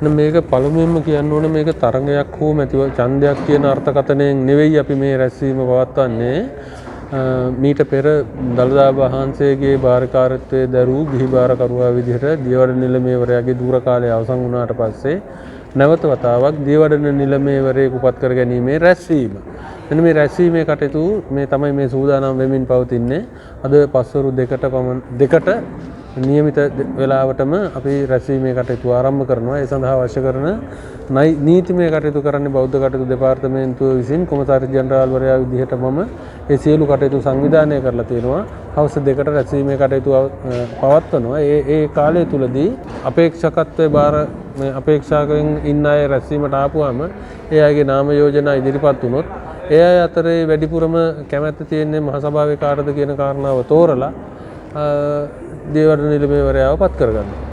මේක පළමුවෙන්ම කියන්න ඕනේ මේක තරඟයක් හෝ මැතිව ඡන්දයක් කියන අර්ථකථනයෙන් නෙවෙයි අපි මේ රැස්වීම පවත්වන්නේ. මීට පෙර දළදා වහන්සේගේ භාරකාරත්වයේ දරූ ගිහි භාරකරුවා විදිහට දියවඩන නිලමේවරයාගේ දූර කාලය අවසන් වුණාට පස්සේ නැවත වතාවක් දියවඩන නිලමේවරයෙකු පත් කර ගැනීමේ රැස්වීම. මෙන්න මේ රැස්වීමේ කටයුතු මේ තමයි මේ සූදානම් වෙමින් පවතින්නේ. අද පස්වරු දෙකට නියමිත වේලාවටම අපි රැස්වීමේ කටයුතු ආරම්භ කරනවා. ඒ සඳහා අවශ්‍ය කරන නීතිමය කටයුතු කරන්නේ බෞද්ධ කටයුතු දෙපාර්තමේන්තුව විසින් කොමසාරි ජෙනරාල්වරයා විදිහට මම ඒ සියලු කටයුතු සංවිධානය කරලා තියෙනවා. හවස 2කට රැස්වීමේ කටයුතු පවත්වනවා. ඒ කාලය තුලදී අපේක්ෂකත්වයේ බාර අපේක්ෂකයන් ඉන්න අය රැස්වීමට ආපුවාම ඒ අයගේ නාම යෝජනා ඉදිරිපත් වුණොත් ඒ අය අතරේ වැඩිපුරම කැමැත්ත තියෙන්නේ මහ සභාවේ කාටද කියන කාරණාව තෝරලා දියවඩන නිලමේවරයාව පත් කරගන්නවා.